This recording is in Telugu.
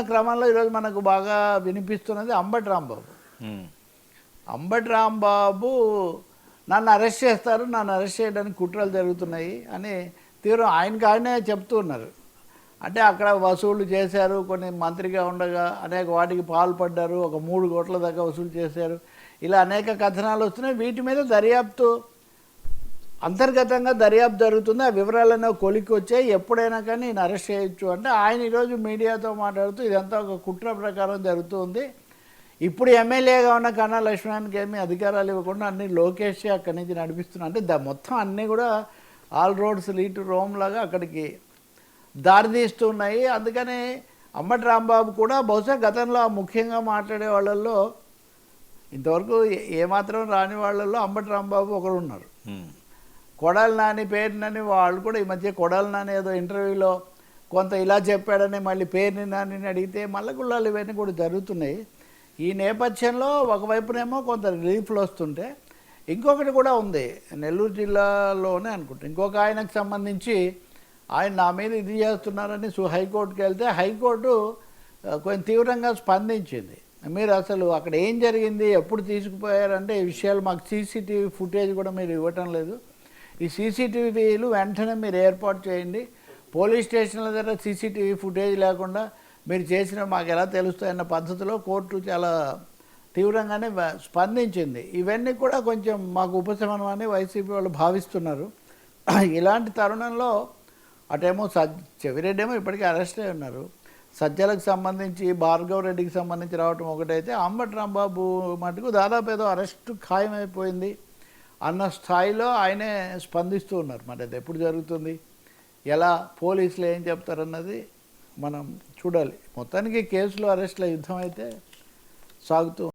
క్రమంలో ఈరోజు మనకు బాగా వినిపిస్తున్నది అంబటి రాంబాబు. అంబటి రాంబాబు నన్ను అరెస్ట్ చేస్తారు, నన్ను అరెస్ట్ చేయడానికి కుట్రలు జరుగుతున్నాయి అని తీవ్రం ఆయనే చెప్తూ ఉన్నారు. అంటే అక్కడ వసూలు చేశారు, కొన్ని మంత్రిగా ఉండగా అనేక వాటికి పాల్పడ్డారు, ఒక 3 కోట్ల దాకా వసూలు చేశారు, ఇలా అనేక కథనాలు వస్తున్నాయి. వీటి మీద దర్యాప్తు అంతర్గతంగా దర్యాప్తు జరుగుతుంది. ఆ వివరాలన్నీ కొలిక్కి వచ్చాయి, ఎప్పుడైనా కానీ నేను అరెస్ట్ చేయొచ్చు అంటే ఆయన ఈరోజు మీడియాతో మాట్లాడుతూ ఇదంతా ఒక కుట్ర ప్రకారం జరుగుతుంది. ఇప్పుడు ఎమ్మెల్యేగా ఉన్న కన్నా లక్ష్మణానికి ఏమీ అధికారాలు ఇవ్వకుండా అన్ని లోకేష్ అక్కడి నుంచి నడిపిస్తున్నా అంటే మొత్తం అన్నీ కూడా all roads lead to Rome లాగా అక్కడికి దారితీస్తున్నాయి. అందుకని అంబటి రాంబాబు కూడా బహుశా గతంలో ముఖ్యంగా మాట్లాడే వాళ్ళల్లో ఇంతవరకు ఏమాత్రం రాని వాళ్ళల్లో అంబటి రాంబాబు ఒకరు ఉన్నారు. కొడాలి నాని, పేరునని వాళ్ళు కూడా ఈ మధ్య కొడాలి నాని ఏదో ఇంటర్వ్యూలో కొంత ఇలా చెప్పాడని మళ్ళీ పేరుని నాని అడిగితే మల్లగుళ్ళాలు ఇవన్నీ కూడా జరుగుతున్నాయి. ఈ నేపథ్యంలో ఒకవైపునేమో కొంత రిలీఫ్లు వస్తుంటే ఇంకొకటి కూడా ఉంది, నెల్లూరు జిల్లాలోనే అనుకుంటా ఇంకొక ఆయనకు సంబంధించి ఆయన నా మీద ఇది చేస్తున్నారని హైకోర్టుకి వెళ్తే హైకోర్టు కొంచెం తీవ్రంగా స్పందించింది. మీరు అసలు అక్కడ ఏం జరిగింది, ఎప్పుడు తీసుకుపోయారంటే ఈ విషయాలు మాకు సీసీటీవీ ఫుటేజ్ కూడా మీరు ఇవ్వటం లేదు, ఈ సీసీటీవీలు వెంటనే మీరు ఏర్పాటు చేయండి, పోలీస్ స్టేషన్ల దగ్గర సీసీటీవీ ఫుటేజ్ లేకుండా మీరు చేసిన మాకు ఎలా తెలుస్తాయన్న పద్ధతిలో కోర్టు చాలా తీవ్రంగానే స్పందించింది. ఇవన్నీ కూడా కొంచెం మాకు ఉపశమనం అని వైసీపీ వాళ్ళు భావిస్తున్నారు. ఇలాంటి తరుణంలో అటేమో చెవిరెడ్డి ఏమో ఇప్పటికీ అరెస్ట్ అయి ఉన్నారు, సజ్జలకు సంబంధించి భార్గవ్ రెడ్డికి సంబంధించి రావటం ఒకటైతే అంబటి రాంబాబు మటుకు దాదాపు ఏదో అరెస్టు ఖాయమైపోయింది అన్న స్థాయిలో ఆయనే స్పందిస్తూ ఉన్నారు. మరి అది ఎప్పుడు జరుగుతుంది, ఎలా పోలీసులు ఏం చెప్తారన్నది మనం చూడాలి. మొత్తానికి కేసులో అరెస్టుల యుద్ధం అయితే సాగుతూ